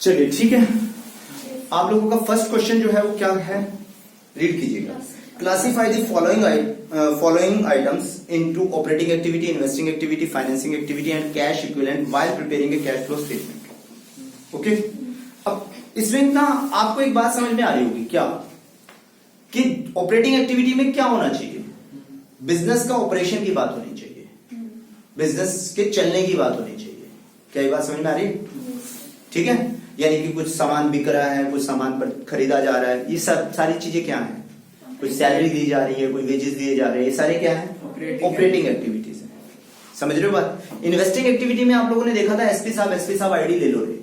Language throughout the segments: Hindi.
चलिए ठीक है, आप लोगों का फर्स्ट क्वेश्चन जो है वो क्या है, रीड कीजिएगा। Classify the following items into operating activity, investing activity, financing activity and cash equivalent while preparing A cash flow statement. Okay, अब इसमें ना आपको एक बात समझ में आ रही होगी क्या, कि ऑपरेटिंग एक्टिविटी में क्या होना चाहिए, बिजनेस का ऑपरेशन की बात होनी चाहिए, बिजनेस के चलने की बात होनी चाहिए। क्या ये बात समझ में आ रही है? ठीक है, यानी कि कुछ सामान बिक रहा है, कुछ सामान पर खरीदा जा रहा है, ये सब सारी चीजें क्या है, कुछ सैलरी दी जा रही है, कोई वेजेस दिए जा रहे हैं, ये सारे क्या है, ऑपरेटिंग एक्टिविटीज है। समझ रहे हो बात? इन्वेस्टिंग एक्टिविटी में आप लोगों ने देखा था, एसपी साहब आईडी ले लो रे।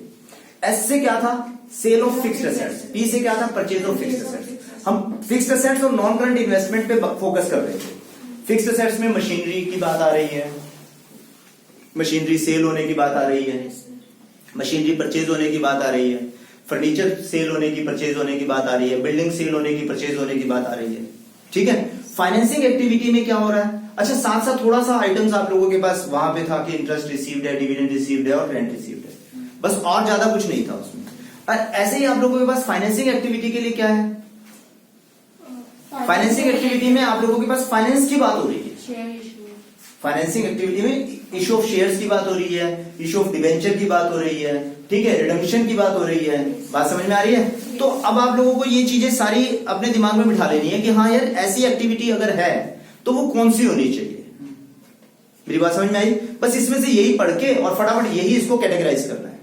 एस से क्या था, sale of fixed assets, P से क्या था, परचेज ऑफ फिक्स्ड एसेट्स। हम फिक्स्ड एसेट्स और नॉन करंट इन्वेस्टमेंट पे फोकस कर रहे थे। फिक्स्ड एसेट्स में मशीनरी की बात आ रही है, मशीनरी सेल होने की बात आ रही है, मशीनरी परचेज होने की बात आ रही है, फर्नीचर सेल होने की परचेज होने की बात आ रही है, बिल्डिंग सेल होने की परचेज होने की बात आ रही है। ठीक है, फाइनेंसिंग एक्टिविटी में क्या हो रहा है, अच्छा साथ साथ थोड़ा सा आइटम्स आप लोगों के पास वहां पे था कि इंटरेस्ट रिसीव्ड है, डिविडेंड रिसीव्ड है और रेंट रिसीव्ड है, बस और ज्यादा कुछ नहीं था उसमें। और ऐसे ही आप लोगों के पास फाइनेंसिंग एक्टिविटी के लिए क्या है, फाइनेंसिंग एक्टिविटी में आप लोगों के पास फाइनेंस की बात हो रही है, फाइनेंसिंग एक्टिविटी में इशू ऑफ शेयर्स की बात हो रही है, इशू ऑफ डिवेंचर की बात हो रही है, ठीक है, रिडम्पशन की बात हो रही है। बात समझ में आ रही है? तो अब आप लोगों को ये चीजें सारी अपने दिमाग में बिठा लेनी है कि हाँ यार ऐसी एक्टिविटी अगर है तो वो कौन सी होनी चाहिए। मेरी बात समझ में आई? बस इसमें से यही पढ़ के और फटाफट यही इसको कैटेगराइज करना है।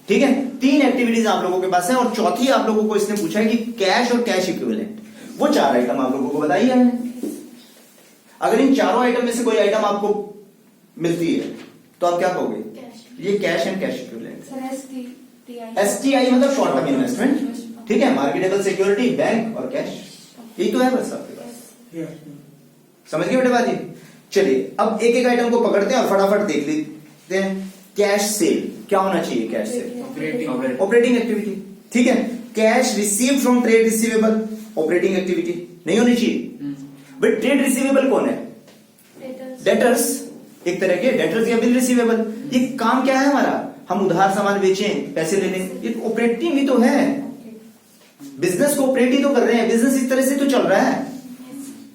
ठीक है, 3 एक्टिविटीज आप लोगों के पास है और चौथी आप लोगों को इसने पूछा है कि कैश और कैश इक्विवेलेंट, वो 4 आइटम आप लोगों को बताइए हमने। अगर इन चारों आइटम में से कोई आइटम आपको मिलती है तो आप क्या कहोगे, ये cash and cash equivalent. STI मतलब शॉर्ट टर्म इन्वेस्टमेंट, ठीक है, मार्केटेबल सिक्योरिटी, बैंक और कैश, यही तो है बस आपके पास। समझ गए बेटे बात? चलिए अब एक एक आइटम को पकड़ते हैं और फटाफट देख लेते हैं। कैश सेल, क्या होना चाहिए कैश सेल, ऑपरेटिंग एक्टिविटी। ठीक है, cash receive from trade receivable, operating activity नहीं होनी चाहिए। बट ट्रेड रिसीवेबल कौन है, डेटर्स, एक तरह के डेटर्स या बिल रिसीवेबल। ये काम क्या है हमारा, हम उधार सामान बेचें, पैसे ले लें, ये ऑपरेटिंग ही तो है, बिजनेस को ऑपरेट ही तो कर रहे हैं, बिजनेस इस तरह से तो चल रहा है।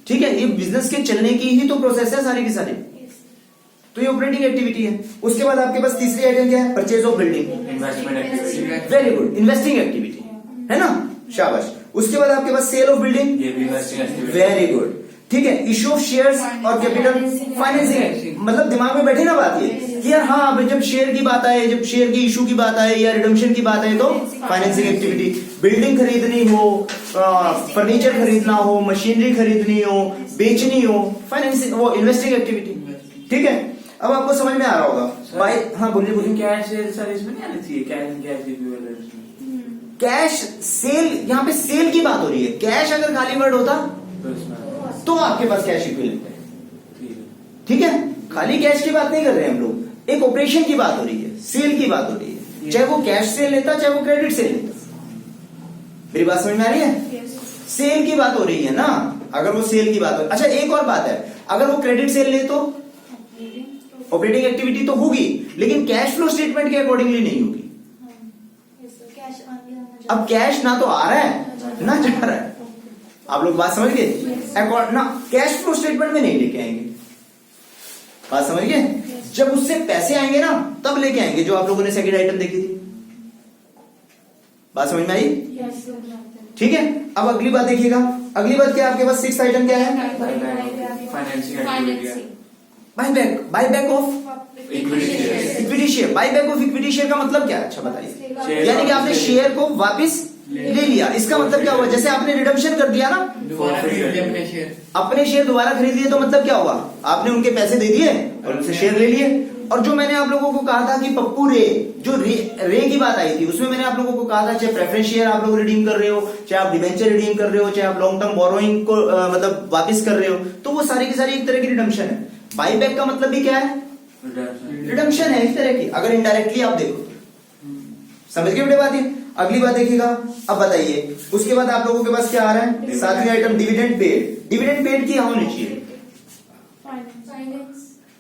ठीक है, ये बिजनेस के चलने की ही तो प्रोसेस है सारी की सारी, तो ये ऑपरेटिंग एक्टिविटी है। उसके बाद आपके पास तीसरी आइटम क्या है, purchase of building, investment activity. Very good, investing activity है ना, शाबाश। उसके बाद आपके पास sale of building, very good. ठीक है, इशू ऑफ शेयर्स और कैपिटल, फाइनेंसिंग। मतलब दिमाग में बैठी ना बात ये कि यार हाँ जब शेयर की बात आए, जब शेयर की इशू की बात आए या रिडम्पशन की बात आए तो फाइनेंसिंग एक्टिविटी। बिल्डिंग खरीदनी हो, फर्नीचर खरीदना हो, मशीनरी खरीदनी हो, बेचनी हो, फाइनेंसिंग, वो इन्वेस्टिंग एक्टिविटी। ठीक है, अब आपको समझ में आ रहा होगा भाई। हाँ बोलिए बोलिए। कैश सर इसमें नहीं आनी चाहिए, कैश इक्विवेलेंट। कैश सेल, यहाँ पे सेल की बात हो रही है, कैश अगर खाली वर्ड होता तो आपके पास कैश इक्विवेलेंट है। ठीक है, खाली कैश की बात नहीं कर रहे हैं हम लोग, एक ऑपरेशन की बात हो रही है, सेल की बात हो रही है, चाहे वो कैश सेल लेता चाहे वो क्रेडिट सेल लेता। मेरी बात समझ में आ रही है? सेल की बात हो रही है ना, अगर वो सेल की बात हो। अच्छा एक और बात है, अगर वो क्रेडिट सेल ले तो ऑपरेटिंग एक्टिविटी तो होगी, लेकिन कैश फ्लो स्टेटमेंट के अकॉर्डिंगली नहीं होगी। अब कैश ना तो आ रहा है ना जा रहा है, आप लोग बात समझ गए ना, कैश फ्लो स्टेटमेंट में नहीं लेके आएंगे। बात समझ गए? जब उससे पैसे आएंगे ना तब लेके आएंगे, जो आप लोगों ने सेकंड आइटम देखी थी। बात समझ में आई? ठीक है, अब अगली बात देखिएगा। अगली बात क्या आपके पास, 6th आइटम क्या है, buyback of equity share. Buyback of equity share का मतलब क्या है, अच्छा बताइए। यानी कि आपने शेयर को वापस ले लिया, इसका मतलब क्या हुआ, जैसे आपने रिडम्पशन कर दिया ना, अपने शेयर दोबारा खरीद लिए, तो मतलब क्या हुआ, आपने उनके पैसे दे दिए और उनसे शेयर ले लिए। और जो मैंने आप लोगों को कहा था कि पप्पू रे, जो रे की बात आई थी, उसमें मैंने आप लोगों को कहा था चाहे प्रेफरेंस शेयर आप लोग रिडीम कर रहे हो, चाहे आप डिवेंचर रिडीम कर रहे हो, चाहे आप लॉन्ग टर्म बोरोइंग को मतलब वापिस कर रहे हो, तो वो सारी की सारी एक तरह की रिडम्पशन है। बाईबैक का मतलब भी क्या है, रिडम्पशन है एक तरह की, अगर इनडायरेक्टली आप देखो। समझ गए बेटे बात? ये अगली बात देखिएगा। अब बताइए उसके बाद आप लोगों के पास क्या आ रहा है, 7वीं item dividend paid. Dividend paid क्या होनी चाहिए,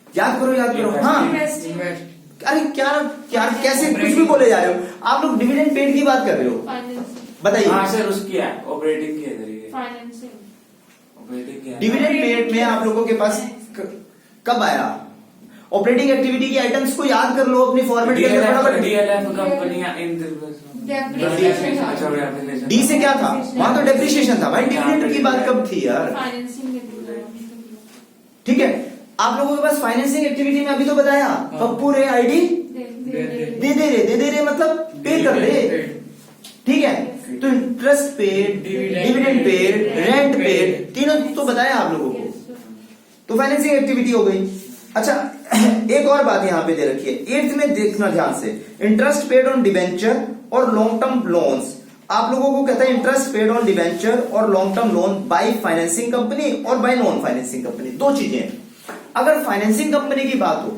याद करो हाँ, अरे क्या क्या कैसे कुछ भी बोले जा रहे हो आप लोग। डिविडेंड पेड की बात कर रहे हो, बताइए। हाँ सर, उसकी है ऑपरेटिंग की है तरीके। फाइनेंसिंग। ऑपरेटिंग की है। डिविडेंड पेड में आप लोगों के पास कब आया? ऑपरेटिंग एक्टिविटी की आइटम्स को याद कर लो अपनी फॉर्मेट के अंदर फटाफट। डीएलएफ कंपनियां इन डी से क्या था वहां? तो डेप्रिसिएशन था भाई। डिविडेंड की बात कब थी यार? फाइनेंसिंग। ठीक है, आप लोगों के पास फाइनेंसिंग एक्टिविटी में अभी तो बताया पप्पू रे आईडी दे दे रहे मतलब पे कर दे। ठीक है, तो interest paid, dividend paid, rent paid, तीनों तो बताया आप लोगों को। तो फाइनेंसिंग एक्टिविटी हो गई। अच्छा एक और बात यहां पे दे रखी है 8th में, देखना ध्यान से। इंटरेस्ट पेड ऑन डिबेंचर और लॉन्ग टर्म लोन्स। आप लोगों को कहता है इंटरेस्ट पेड ऑन डिबेंचर और long term loan by financing company और बाय नॉन फाइनेंसिंग कंपनी, दो चीजें हैं। अगर फाइनेंसिंग कंपनी की बात हो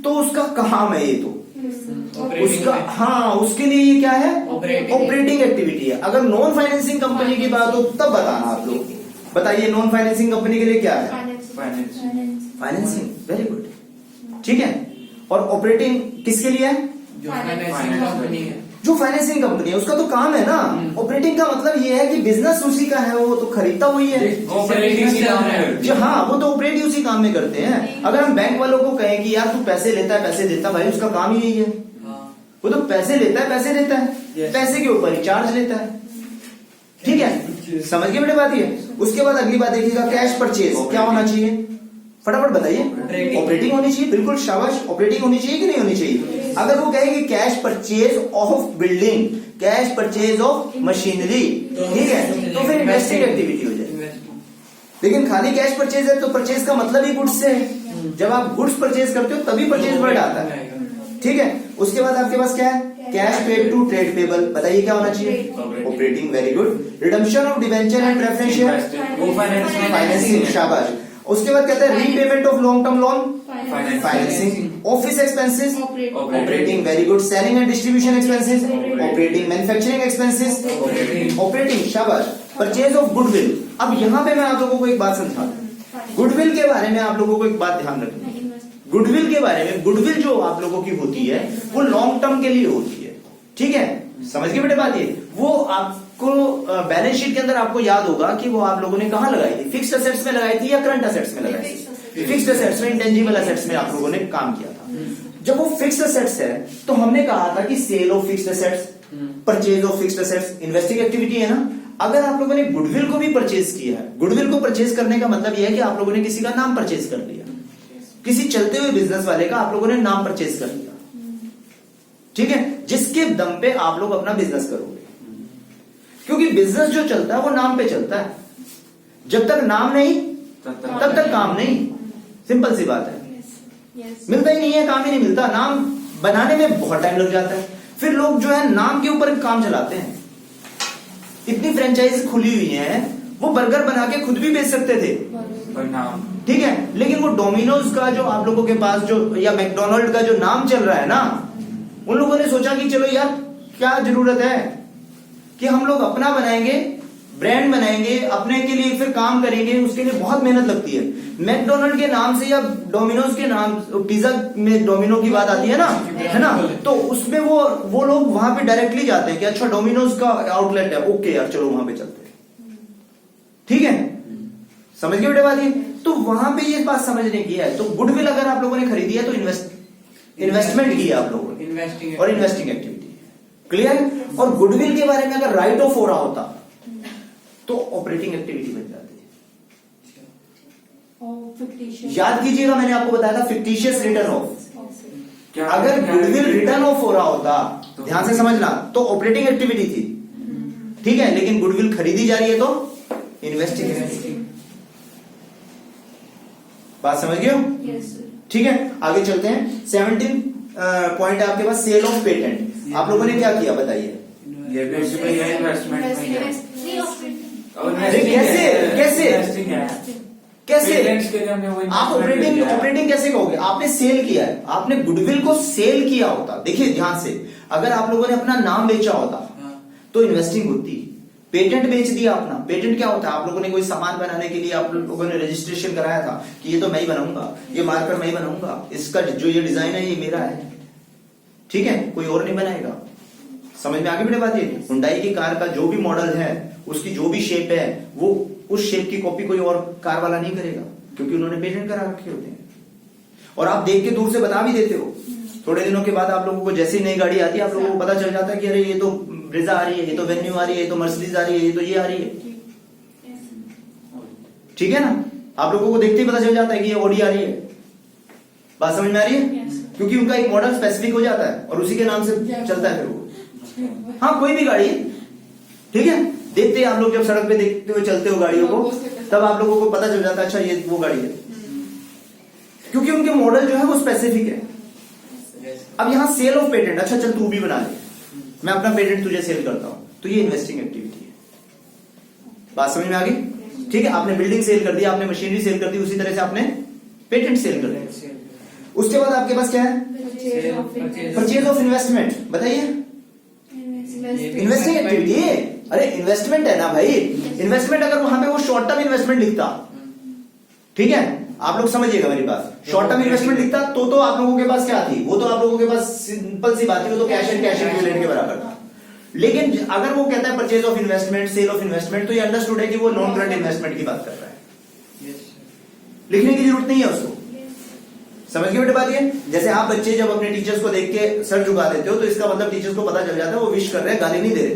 तो उसका काम है ये, तो उसका हाँ उसके लिए ये क्या है? ऑपरेटिंग एक्टिविटी है। अगर नॉन फाइनेंसिंग कंपनी की बात हो तब बताना आप लोग। बताइए नॉन फाइनेंसिंग कंपनी के लिए क्या है? फाइनेंसिंग। वेरी गुड, ठीक है। और ऑपरेटिंग किसके लिए है? जो फाइनेंसिंग कंपनी है उसका तो काम है ना। ऑपरेटिंग का मतलब ये है कि बिजनेस उसी का है, वो तो खरीदता वही है जी। हाँ, वो तो ऑपरेट ही उसी काम में करते हैं। अगर हम बैंक वालों को कहें कि यार तू पैसे लेता है पैसे देता, भाई उसका काम ही यही है। वो तो पैसे लेता है पैसे देता है, पैसे के ऊपर ही चार्ज लेता है। ठीक है, समझ गए बेटे बात ये। उसके बाद अगली बात देखिएगा, कैश परचेज क्या होना चाहिए? फटाफट बताइए। ऑपरेटिंग होनी चाहिए, बिल्कुल शाबाश। ऑपरेटिंग होनी चाहिए कि नहीं होनी चाहिए? अगर वो कहेगी cash purchase of building, cash purchase of machinery, ठीक है, तो फिर इन्वेस्टिंग एक्टिविटी हो जाएगी। लेकिन खाली कैश परचेज है तो परचेज का मतलब ही गुड्स से है। जब आप गुड्स परचेज करते हो तभी परचेज वर्ड आता है। ठीक है, उसके बाद आपके पास क्या है? Cash paid to trade payable. बताइए क्या होना चाहिए? Operating. Very good. Redemption of debenture and preference share, financing. शाबाश। उसके बाद कहते हैं repayment of long term loan, financing. Office expenses, operating. Very good. Selling and distribution expenses, operating. Manufacturing expenses, operating. शाबाश। Purchase of goodwill. अब यहाँ पे मैं आप लोगों को एक बात समझा दूं। गुडविल के बारे में आप लोगों को एक बात ध्यान रखनी है। गुडविल के बारे में, गुडविल जो आप लोगों की होती है वो लॉन्ग टर्म के लिए होती है। ठीक है, समझ गए बेटे बात ये। वो आपको बैलेंस शीट के अंदर आपको याद होगा कि वो आप लोगों ने कहां लगाई थी? फिक्स्ड असेट्स में लगाई थी या करंट असेट्स में लगाई थी? फिक्स्ड असेट्स में, इंटेंजिबल असेट्स में आप लोगों ने काम किया था। जब वो फिक्स्ड असेट्स है तो हमने कहा था कि sale of fixed assets, purchase of fixed assets investing activity है ना। अगर आप लोगों ने गुडविल को भी परचेज किया है, गुडविल को परचेज करने का मतलब यह है कि आप लोगों ने किसी का नाम परचेज कर लिया, किसी चलते हुए बिजनेस वाले का आप लोगों ने नाम परचेज कर लिया। ठीक है, जिसके दम पे आप लोग अपना बिजनेस करोगे। क्योंकि बिजनेस जो चलता है वो नाम पे चलता है। जब तक नाम नहीं तब तक काम नहीं। सिंपल सी बात है। मिलता ही नहीं है, काम ही नहीं मिलता। नाम बनाने में बहुत टाइम लग जाता है। फिर लोग जो है नाम के ऊपर काम चलाते हैं। इतनी फ्रेंचाइज खुली हुई है, वो बर्गर बना के खुद भी बेच सकते थे, ठीक है, लेकिन वो डोमिनोज का जो आप लोगों के पास जो, या मैकडोनल्ड का जो नाम चल रहा है ना, उन लोगों ने सोचा कि चलो यार क्या जरूरत है कि हम लोग अपना बनाएंगे, ब्रांड बनाएंगे, अपने के लिए फिर काम करेंगे। उसके लिए बहुत मेहनत लगती है। मैकडोनल्ड के नाम से या डोमिनोज के नाम, पिज्जा में डोमिनो की बात आती है ना, तो उसमें वो लोग वहां पे डायरेक्टली जाते हैं कि अच्छा डोमिनोज का आउटलेट है, ओके यार चलो वहां पे चलते हैं। ठीक है, समझ गए बेटे बात ये। तो वहां पे ये बात समझने की है। तो गुडविल अगर आप लोगों ने खरीदी है तो इन्वेस्टमेंट की है आप लोगों ने, और इन्वेस्टिंग एक्टिविटी। क्लियर। और गुडविल के बारे में अगर राइट ऑफ हो रहा होता तो ऑपरेटिंग एक्टिविटी बन जाती है। याद कीजिएगा, मैंने आपको बताया था फिक्टिशियस रिटर्न ऑफ। अगर गुडविल रिटर्न ऑफ हो रहा होता, ध्यान से समझना, तो ऑपरेटिंग एक्टिविटी थी। ठीक है, लेकिन गुडविल खरीदी जा रही है तो इन्वेस्टिंग एक्टिविटी। बात समझ गए हो? ठीक है, आगे चलते हैं। 17 पॉइंट है आपके पास, सेल ऑफ पेटेंट। आप लोगों ने क्या किया बताइए? कैसे आप ऑपरेटिंग कैसे कहोगे? आपने सेल किया है, आपने गुडविल को सेल किया होता। देखिए ध्यान से, अगर आप लोगों ने अपना नाम बेचा होता तो इन्वेस्टिंग होती। पेटेंट बेच दिया अपना। पेटेंट क्या होता है? आप लोगों ने कोई सामान बनाने के लिए आप लोगों ने रजिस्ट्रेशन कराया था कि ये तो मैं ही बनाऊंगा, ये मार्कर मैं ही बनाऊंगा, इसका जो ये डिजाइन है ये मेरा है। ठीक है, कोई और नहीं बनाएगा। समझ में आगे बेटे बात ये, हुंडई की कार का जो भी मॉडल है, उसकी जो भी शेप है, वो उस शेप की कॉपी कोई और कार वाला नहीं करेगा, क्योंकि उन्होंने पेटेंट करा रखे होते हैं। और आप देख के दूर से बता भी देते हो। थोड़े दिनों के बाद आप लोगों को जैसी नई गाड़ी आती है, आप लोगों को पता चल जाता है कि अरे ये तो ब्रेजा आ रही है, ये तो वेन्यू आ रही है, ये तो मर्सिडीज आ रही है, ये तो ये आ रही है। ठीक है ना, आप लोगों को देखते ही पता चल जाता है कि ये ऑडी आ रही है। बात समझ में आ रही है? क्योंकि उनका एक मॉडल स्पेसिफिक हो जाता है और उसी के नाम से चलता है फिर वो। हाँ, कोई भी गाड़ी, ठीक है, देखते हैं आप लोग जब सड़क पे देखते हुए चलते हो गाड़ियों को, तब आप लोगों को पता चल जाता है अच्छा ये वो गाड़ी है, क्योंकि उनके मॉडल जो है वो स्पेसिफिक है। अब यहाँ सेल ऑफ पेटेंट, अच्छा चल तू भी बना ले, मैं अपना पेटेंट तुझे सेल करता हूं, तो ये इन्वेस्टिंग एक्टिविटी है। बात समझ में आ गई? ठीक है, आपने बिल्डिंग सेल कर दी, आपने मशीनरी सेल कर दी, उसी तरह से आपने पेटेंट सेल कर दिया। उसके बाद आपके पास क्या है? Purchase of investment. बताइए, इन्वेस्टिंग एक्टिविटी। अरे इन्वेस्टमेंट है ना भाई, इन्वेस्टमेंट अगर वहां पे वो शॉर्ट टर्म इन्वेस्टमेंट लिखता, ठीक है, आप लोग समझिएगा मेरी बात, शॉर्ट टर्म इन्वेस्टमेंट लिखता तो आप लोगों के पास क्या थी, वो तो आप लोगों के पास सिंपल सी बात थी, वो तो कैश एंड कैश इक्विवेलेंट के बराबर था। लेकिन अगर वो कहता है purchase of investment, sale of investment, तो ये अंडरस्टूड है कि वो नॉन करंट इन्वेस्टमेंट की बात कर रहा है। लिखने की जरूरत नहीं है उसको। समझ गए बेटे बात ये? जैसे आप बच्चे जब अपने टीचर्स को देख के सर झुका देते हो, तो इसका मतलब टीचर्स को पता चल जाता है वो विश कर रहे हैं, गाली नहीं दे रहे,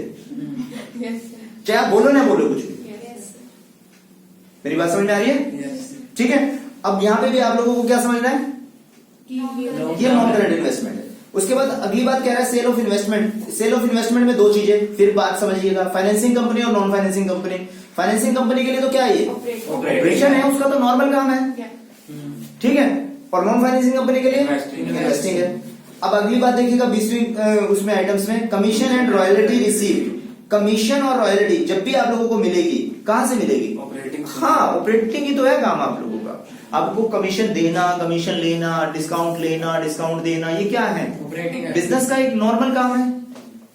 चाहे आप बोलो ना बोलो कुछ भी। मेरी बात समझ में आ रही है? ठीक है, अब यहाँ पे भी आप लोगों को क्या समझना है, ये नॉन करंट इन्वेस्टमेंट है। उसके बाद अगली बात कह रहा है sale of investment. Sale of investment में दो चीजें, फिर बात समझिएगा, फाइनेंसिंग कंपनी और non financing company. Financing company के लिए तो क्या है, ऑपरेशन है, उसका तो नॉर्मल काम है, ठीक है, और नॉन फाइनेंसिंग कंपनी के लिए इन्वेस्टिंग है। अब अगली बात देखिएगा 20वीं उसमें आइटम्स में, commission and royalty receive. Commission और रॉयल्टी जब भी आप लोगों को मिलेगी, कहां से मिलेगी? ऑपरेटिंग। हाँ, ऑपरेटिंग ही तो है काम आप लोगों का। आपको कमीशन देना, कमीशन लेना, डिस्काउंट लेना, डिस्काउंट देना, ये क्या है? बिजनेस का एक नॉर्मल काम है।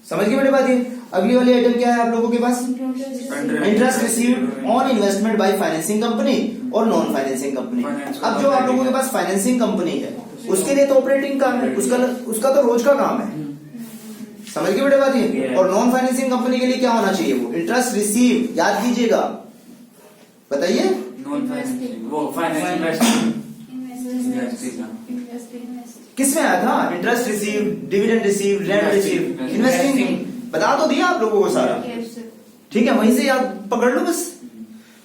समझ गए बेटे बात ये? अगली वाली आइटम क्या है आप लोगों के पास? Interest received on investment by financing company और नॉन फाइनेंसिंग कंपनी। अब जो आप लोगों के पास फाइनेंसिंग कंपनी है, उसके लिए तो ऑपरेटिंग काम है, उसका तो रोज का काम है। समझ गए बेटे बात ये? और नॉन फाइनेंसिंग कंपनी के लिए क्या होना चाहिए? वो इंटरेस्ट रिसीव, याद कीजिएगा, बताइए। नॉन फाइनेंसिंग, वो फाइनेंसिंग किसमें आया था? Interest receive, dividend receive, rent receive, investing. बता तो दिया आप लोगों को सारा, ठीक है, वहीं से याद पकड़ लो बस।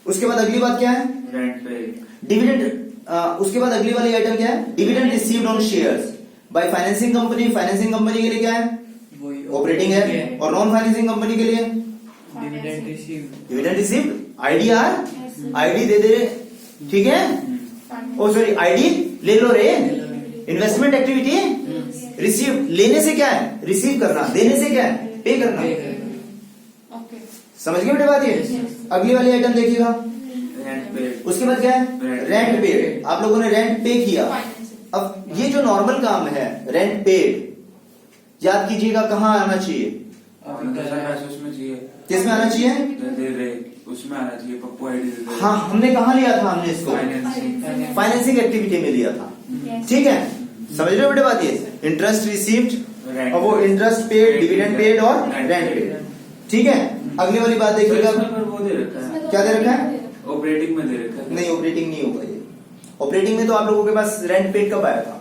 उसके बाद अगली बात क्या है? रेंट पे डिविडेंड। उसके बाद अगली वाली आइटम क्या है? Dividend received on shares by financing company. Financing company के लिए क्या है? ऑपरेटिंग है। और नॉन फाइनेंसिंग कंपनी के लिए डिविडेंड रिसीव्ड, आईडीआर, आईडी दे दे, ठीक है, ओ सॉरी आईडी ले लो रे। इन्वेस्टमेंट एक्टिविटी रिसीव, लेने से क्या है? रिसीव करना, देने से क्या है? पे करना। समझ गए बेटे बात ये? अगली वाली आइटम देखिएगा, रेंट पे। उसके बाद क्या है? Rent paid. आप लोगों ने रेंट पे किया। अब ये जो नॉर्मल काम है रेंट पेड, याद कीजिएगा कहाँ आना चाहिए? उसमें चाहिए, किसमें आना चाहिए? दे रहे उसमें आना चाहिए, पप्पू आईडी दे दे। हाँ, हमने कहाँ लिया था? हमने इसको फाइनेंसिंग। फाइनेंसिंग एक्टिविटी में लिया था, ठीक है। समझ रहे हो बेटे बात ये? इंटरेस्ट रिसीव्ड और वो इंटरेस्ट पेड, डिविडेंड पेड और रेंट पेड, ठीक है। अगली वाली बात देखिएगा, वो दे रखा है, क्या दे रखा है? ऑपरेटिंग में दे रखा है। नहीं, ऑपरेटिंग नहीं होगा ये। ऑपरेटिंग में तो आप लोगों के पास रेंट पेड कब आया था?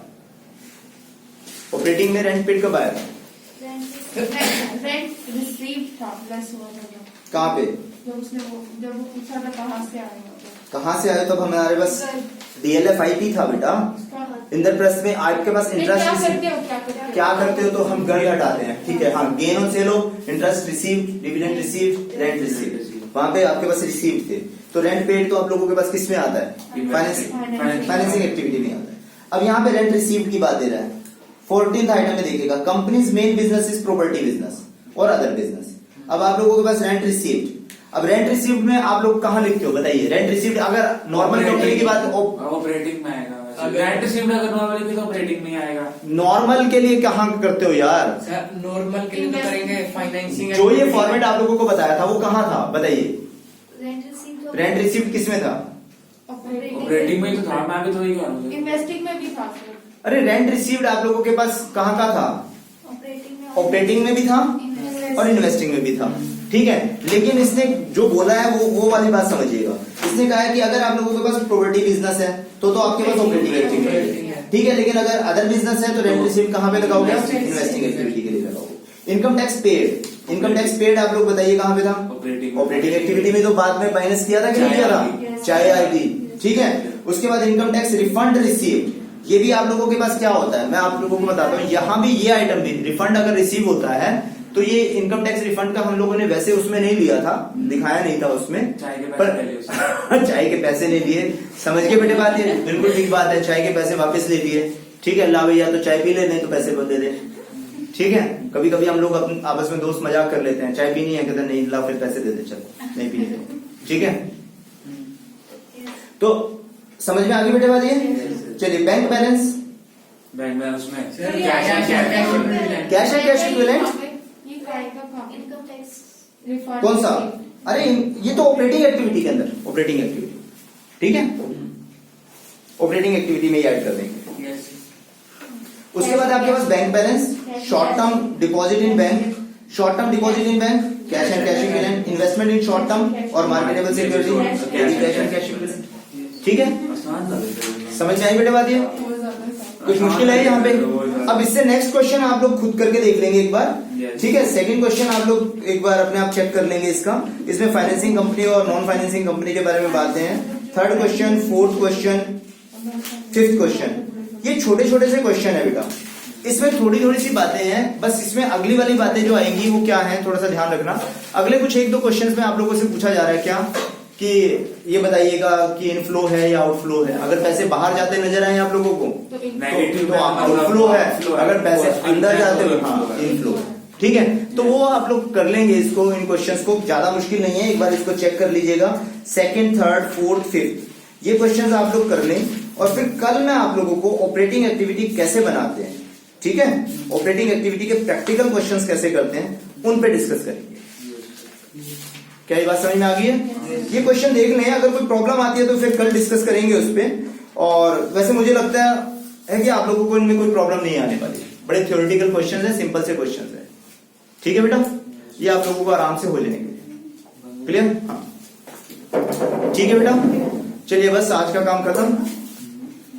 ऑपरेटिंग में रेंट पेड कब आया था? रेंट रिसीव्ड था, प्लस हुआ था कहाँ पे? जब वो पूछा था कहाँ से आए हो, कहाँ से आए? तो हमारे पास DLF-IP था बेटा, इंद्रप्रस्थ में। आपके पास इंटरेस्ट क्या करते हो? तो हम गण घटाते हैं, ठीक है। हाँ, gain on sale of interest receive, dividend receive, rent receive, वहां पे आपके पास रिसीव थे। तो रेंट पेड तो आप लोगों के पास किस में आता है? फाइनेंसिंग एक्टिविटी में आता है। अब यहाँ पे रेंट रिसीव की बात दे रहा है। 14th आइटम में देखिएगा, companies main business is property business और अदर बिजनेस। अब आप लोगों के पास रेंट रिसीव्ड। अब रेंट रिसीव्ड में आप लोग कहाँ लिखते हो बताइए? रेंट रिसीव्ड अगर नॉर्मल कंपनी की बात, ऑपरेटिंग में आएगा। रेंट रिसीव्ड अगर नॉर्मल की तो ऑपरेटिंग में आएगा। नॉर्मल के लिए कहाँ करते हो यार? नॉर्मल के लिए तो करेंगे फाइनेंसिंग। जो ये फॉर्मेट आप लोगों को बताया था वो कहाँ था बताइए? रेंट रिसीव्ड किस में था? ऑपरेटिंग में तो था, मैं भी तो वही कह रहा हूँ। इन्वेस्टिंग में भी था। अरे रेंट रिसीव्ड आप लोगों के पास कहाँ का था? ऑपरेटिंग में भी था और इन्वेस्टिंग में भी था, ठीक है। लेकिन इसने जो बोला है वो वाली बात समझिएगा। इसने कहा है कि अगर आप लोगों के पास प्रॉपर्टी बिजनेस है तो आपके पास ऑपरेटिंग एक्टिविटी है, ठीक है। लेकिन अगर अदर बिजनेस है तो रेंट रिसीव कहाँ पे लगाओगे? इन्वेस्टिंग एक्टिविटी के लिए लगाओगे। Income tax paid, income tax paid आप लोग बताइए कहाँ पे था? ऑपरेटिंग एक्टिविटी में। तो बाद में माइनस किया था कि नहीं किया था? चाहे आईटी, ठीक है। उसके बाद इनकम टैक्स रिफंड रिसीव, ये भी आप लोगों के पास क्या होता है मैं आप लोगों को बताता हूँ। यहाँ भी ये आइटम भी रिफंड अगर रिसीव होता है तो ये इनकम टैक्स रिफंड का हम लोगों ने वैसे उसमें नहीं लिया था, दिखाया नहीं था उसमें, पर चाय के पैसे ले लिए। समझ के बेटे बात, ये बिल्कुल ठीक बात है। चाय के पैसे वापस ले लिए, ठीक है। ला भैया तो चाय पी ले, नहीं तो पैसे दे दे, ठीक है। कभी कभी हम लोग आपस में दोस्त मजाक कर लेते हैं, चाय पीनी है, कहते नहीं ला फिर पैसे दे दे, चलो नहीं पीनी, ठीक है। तो समझ में आ गई बेटे बात ये? चलिए बैंक बैलेंस, बैंक में उसमें कैश है, कैश इक्विवेलेंट इनकम टैक्स कौन सा? अरे ये तो ऑपरेटिंग एक्टिविटी के अंदर, ऑपरेटिंग एक्टिविटी, ठीक है। ऑपरेटिंग एक्टिविटी में ऐड कर देंगे। उसके बाद आपके पास bank balance, short term deposit in bank, short term deposit in bank, cash and cash equivalent, investment in short term और marketable security, cash and cash equivalent, ठीक है। समझ में आई बेटे बात? ये कुछ मुश्किल है यहाँ पे? अब इससे नेक्स्ट क्वेश्चन आप लोग खुद करके देख लेंगे एक बार, ठीक है। सेकंड क्वेश्चन आप लोग एक बार अपने आप चेक कर लेंगे इसका। इसमें फाइनेंसिंग कंपनी और नॉन फाइनेंसिंग कंपनी के बारे में बातें हैं। Third question, fourth question, fifth question, ये छोटे छोटे से क्वेश्चन है बेटा। इसमें थोड़ी थोड़ी सी बातें हैं, बस इसमें अगली वाली बातें जो आएंगी वो क्या है थोड़ा सा ध्यान रखना। अगले कुछ एक दो क्वेश्चन में आप लोगों से पूछा जा रहा है क्या कि ये बताइएगा कि इनफ्लो है या आउटफ्लो है। अगर पैसे बाहर जाते नजर आए आप लोगों को तो आउटफ्लो है, अगर पैसे अंदर जाते हो हाँ इनफ्लो, ठीक है। तो वो आप लोग कर लेंगे इसको, इन क्वेश्चंस को, ज्यादा मुश्किल नहीं है, एक बार इसको चेक कर लीजिएगा। सेकंड, थर्ड, फोर्थ, फिफ्थ ये क्वेश्चंस आप लोग कर लें और फिर कल मैं आप लोगों को ऑपरेटिंग एक्टिविटी कैसे बनाते हैं, ठीक है, ऑपरेटिंग एक्टिविटी के प्रैक्टिकल क्वेश्चंस कैसे करते हैं उन पे डिस्कस करेंगे। क्या ये बात समझ में आ गई है? ये क्वेश्चन देख लें, अगर कोई प्रॉब्लम आती है तो फिर कल डिस्कस करेंगे उस पे। और वैसे मुझे लगता है कि आप लोगों को इनमें कोई प्रॉब्लम नहीं आने वाली, बड़े थ्योरेटिकल क्वेश्चंस हैं, सिंपल से क्वेश्चंस हैं, ठीक है बेटा। ये आप लोगों को आराम से हो जाएंगे, क्लियर? हाँ ठीक है बेटा, चलिए बस आज का काम खत्म।